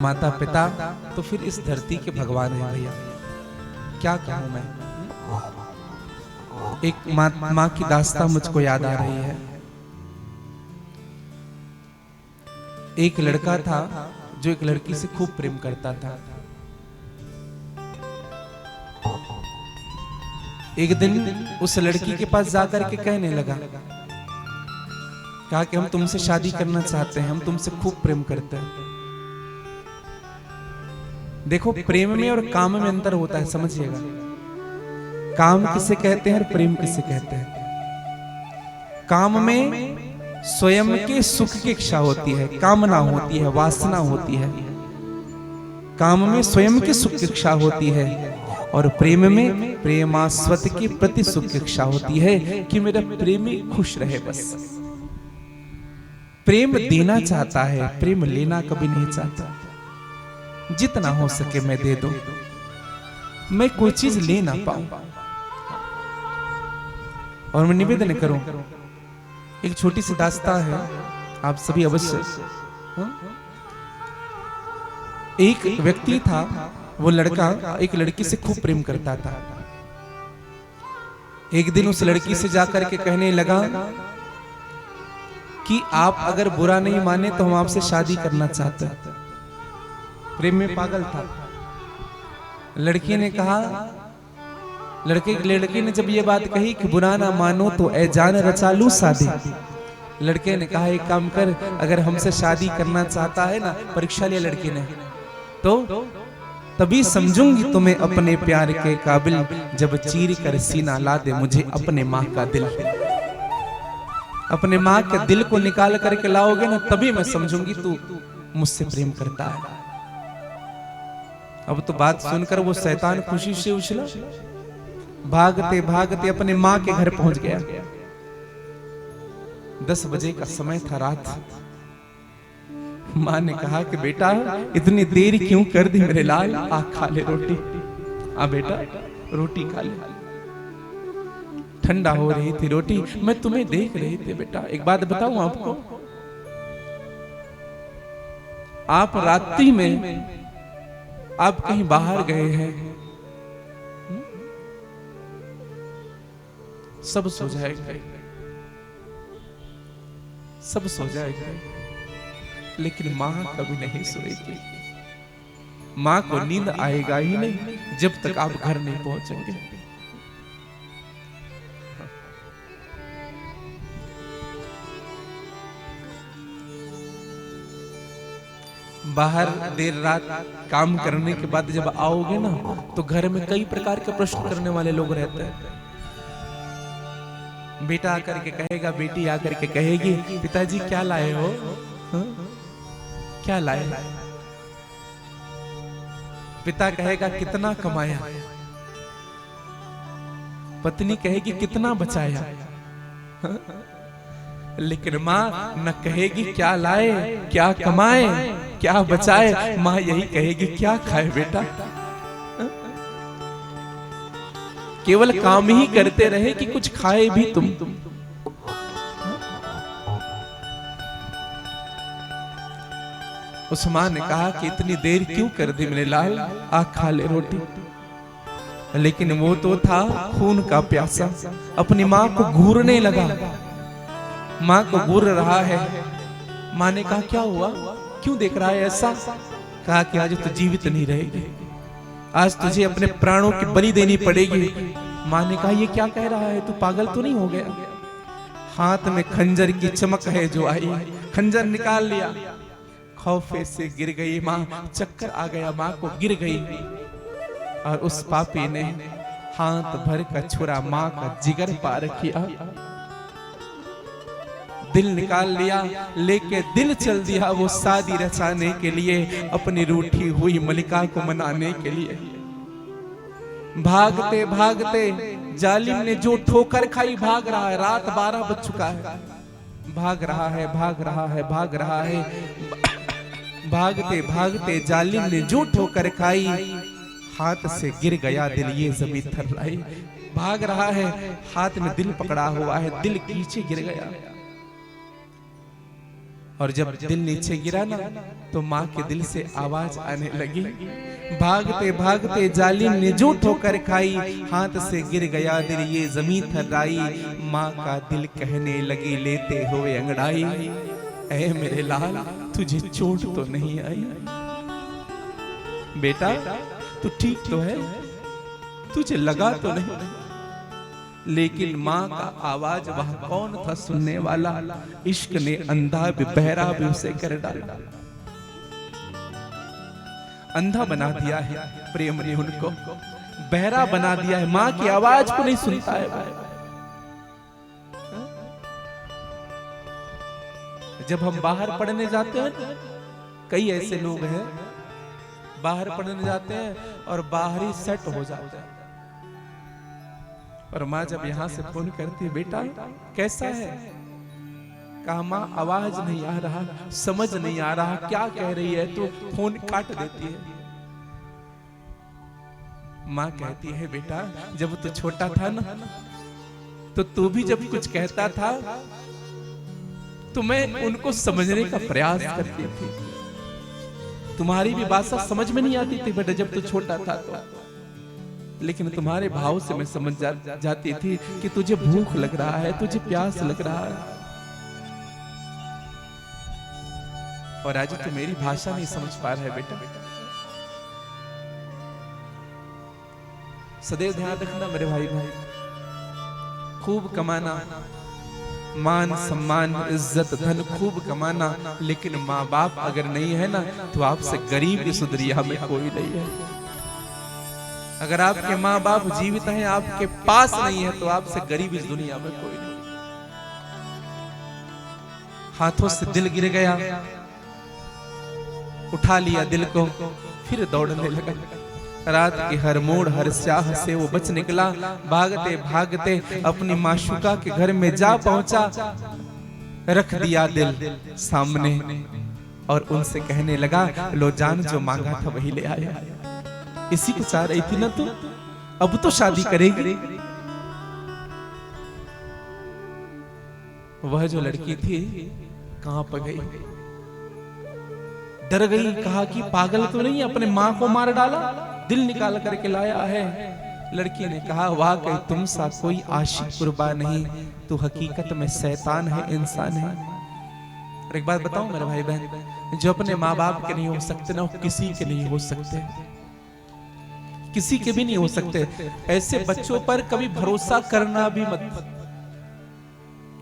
माता पिता तो फिर इस धरती के भगवान है भैया। क्या कहूं मैं। एक माँ की दास्तां मुझको याद आ रही है। एक लड़का था जो एक लड़की से खूब प्रेम करता था। एक दिन उस लड़की के पास जाकर के कहने लगा, कहा कि हम तुमसे शादी करना चाहते हैं, हम तुमसे खूब प्रेम करते हैं। देखो, प्रेम में और काम में अंतर होता है, समझिएगा। काम किसे कहते हैं और प्रेम किसे कहते हैं। काम में स्वयं के सुख की इच्छा होती है, कामना होती है, वासना होती है। काम में स्वयं के सुख की इच्छा होती है और प्रेम में प्रेमास्पद के प्रति सुख की इच्छा होती है कि मेरा प्रेमी खुश रहे। बस प्रेम देना चाहता है, प्रेम लेना कभी नहीं चाहता। जितना हो सके मैं दे दूं, मैं कोई चीज ले ना पाऊं। और मैं निवेदन करूं, एक छोटी सी दास्तां है, आप सभी अवश्य। एक व्यक्ति था, वो लड़का एक लड़की से खूब प्रेम करता था। एक दिन उस लड़की से जाकर के कहने लगा कि आप अगर बुरा नहीं माने तो हम आपसे शादी करना चाहते हैं। प्रेम में पागल था। लड़की ने कहा, लड़के ने जब ये बात कही कि बुरा ना मानो तो ए जान रचा लूं शादी। लड़के ने कहा, एक काम कर, अगर हमसे शादी करना चाहता है ना, परीक्षा लिया लड़की ने, तो तभी समझूंगी तुम्हें अपने प्यार के काबिल, जब चीर कर सीना ला दे मुझे अपने माँ का दिल। अपने माँ के दिल को निकाल करके लाओगे ना, तभी मैं समझूंगी तू मुझसे प्रेम करता है। अब तो बात सुनकर वो शैतान खुशी से उछला, भागते भागते अपने माँ के घर पहुंच गया। 10 बजे का समय था, रात। माँ ने कहा कि बेटा इतनी देर क्यों कर दी मेरे लाल, आ खा ले रोटी। आ बेटा रोटी खा ले। ठंडा हो रही थी रोटी, मैं तुम्हें देख रही थी बेटा। एक बात बताऊं आपको, आप रात्रि में आप कहीं बाहर गए हैं, सब सो जाएगा, सब सो जाएगा, लेकिन मां कभी नहीं सोएगी। मां को नींद आएगा ही नहीं जब तक आप घर नहीं पहुंचेंगे। बाहर देर रात काम करने के बाद जब आओगे ना, तो घर में कई प्रकार के प्रश्न करने वाले लोग रहते हैं। बेटा आकर के कहेगा, बेटी आकर के कहेगी, पिताजी क्या लाए हो? क्या लाए? पिता कहेगा, कितना कमाया? पत्नी कहेगी, कितना बचाया? लेकिन माँ न कहेगी क्या लाए, क्या कमाए, क्या बचाए। माँ यही कहेगी, क्या खाए बेटा। केवल काम ही करते रहे कि कुछ खाए भी तुम। उस माँ ने कहा कि इतनी देर क्यों कर दी मेरे लाल, आ खा ले रोटी। लेकिन वो तो था खून का प्यासा, अपनी माँ को घूरने लगा। माँ को घूर रहा है। माँ ने कहा, क्या हुआ, क्यों देख रहा है ऐसा? कहा कि आज तो जीवित नहीं रहेगी, आज तुझे अपने प्राणों की बलि देनी पड़ेगी। माँ ने कहा, ये क्या कह रहा है, तू पागल तो नहीं हो गया? हाथ में खंजर की चमक है जो आई, खंजर निकाल लिया। खौफे से गिर गई माँ, चक्कर आ गया, माँ को गिर गई। और उस पापी ने हाथ भर का छुरा माँ का जिगर पार किया, दिल निकाल लिया, लेके दिल चल दिया वो शादी रचाने के लिए, अपनी रूठी हुई मलिका को मनाने के लिए। भागते भागते जालिम ने जो ठोकर खाई, भाग रहा है। रात 12 बज चुका है, भाग रहा है, भाग रहा है, भाग रहा है। भागते भागते जालिम ने जो ठोकर खाई, हाथ से गिर गया दिल, ये जमीन थर्राई। भाग रहा है, हाथ में दिल पकड़ा हुआ है, दिल नीचे गिर गया। और जब दिल नीचे गिरा ना तो माँ के दिल से आवाज आने लगी, भागते भागते जालिम ने जो ठोकर खाई, हाथ से गिर गया दिल ये जमीन थर्राई। माँ का दिल कहने लगी लेते हुए अंगड़ाई, ऐ मेरे लाल तुझे चोट तो नहीं आई? बेटा तू ठीक तो है, तुझे लगा तो नहीं? लेकिन माँ का आवाज वह कौन था सुनने वाला? इश्क ने अंधा भी बहरा भी उसे कर डाला, अंधा बना दिया है प्रेम ने उनको, बहरा बना दिया है, माँ की आवाज को नहीं सुनता है। जब हम बाहर पढ़ने जाते हैं, कई ऐसे लोग हैं बाहर पढ़ने जाते हैं और बाहर ही सेट हो जाते हैं, और माँ जब यहां से फोन करती है, बेटा कैसा है? कहा माँ आवाज नहीं आ रहा, समझ नहीं आ रहा क्या कह रही है, तो फोन काट देती है। माँ कहती है बेटा जब तू छोटा था ना तो तू भी जब कुछ कहता था तो मैं उनको समझने का प्रयास करती थी, तुम्हारी भी भाषा समझ में नहीं आती थी बेटा जब तू छोटा था तो, लेकिन तुम्हारे भाव से मैं समझ जाती थी कि तुझे भूख लग रहा है, तुझे प्यास लग रहा है, और आज तू मेरी भाषा नहीं समझ पा रहा है बेटा। सदैव ध्यान रखना मेरे भाई भाई, खूब कमाना, मान सम्मान इज्जत धन खूब कमाना, लेकिन माँ बाप अगर नहीं है ना तो आपसे गरीब इस दुनिया में कोई नहीं है। अगर आपके माँ बाप जीवित हैं, आपके पास नहीं है, तो आपसे गरीब इस दुनिया में कोई नहीं। हाथों से दिल गिर गया, उठा लिया दिल को, फिर दौड़ने लगा। रात के हर मोड़ हर स्याह से वो बच निकला, भागते भागते अपनी माशुका के घर में जा पहुंचा, रख दिया दिल सामने और उनसे कहने लगा, लो जान जो मांगा था वही ले आया। इसी को चाह रही थी ना तू, अब तो शादी करेगी। वह जो लड़की थी कहां पर गई? डर गई, कहा कि पागल तो नहीं, अपने मां को मार डाला, दिल निकाल करके लाया है। लड़की ने कहा, वाकई तुम सा कोई आशिक कुर्बा नहीं, तू हकीकत में शैतान है, इंसान है। और एक बात बताऊं मेरे भाई बहन, जो अपने माँ बाप के नहीं हो सकते ना, वो किसी के नहीं हो सकते, किसी के भी नहीं हो सकते। ऐसे बच्चों पर कभी भरोसा करना भी मत,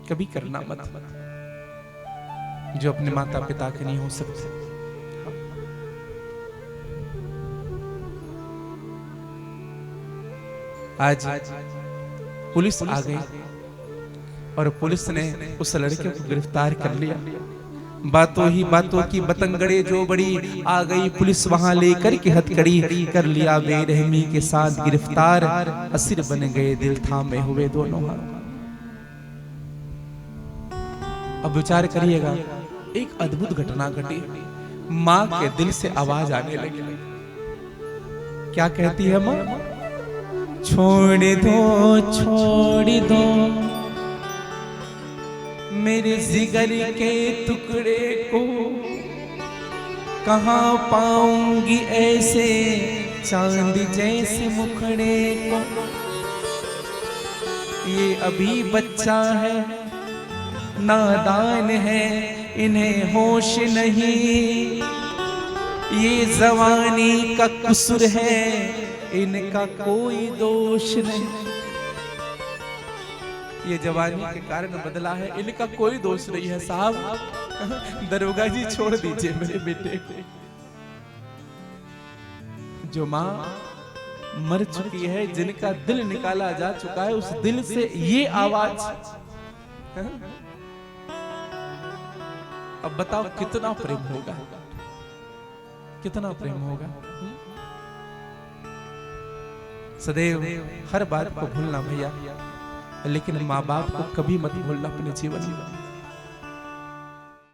कभी करना मत, जो अपने माता पिता के नहीं हो सकते। आज पुलिस आ गई और पुलिस ने उस लड़के को गिरफ्तार कर लिया। बातों ही बातों की बतंगड़े जो बड़ी, आ गई पुलिस वहां लेकर के हथकड़ी, कर लिया बेरहमी के साथ गिरफ्तार, असीर बन गए दिल थामे हुए दोनों हाथ। अब विचार करिएगा, एक अद्भुत घटना घटी, माँ के दिल से आवाज आने लगी। क्या कहती है माँ? छोड़ दो मेरे जिगर के टुकड़े को, कहाँ पाऊंगी ऐसे चांद जैसे मुखड़े को। ये अभी बच्चा है, नादान है, इन्हें होश नहीं, ये जवानी का कसूर है, इनका कोई दोष नहीं। ये जवानी के कारण बदला है, इनका कोई दोष नहीं है साहब, दरोगा जी छोड़ दीजिए मेरे बेटे को। जो माँ मर चुकी है, जिनका दिल निकाला जा चुका है, उस दिल से ये आवाज, अब बताओ कितना प्रेम होगा, कितना प्रेम होगा। सदैव हर बात को भूलना भैया, लेकिन माँ बाप को कभी मत भूलना अपने जीवन में।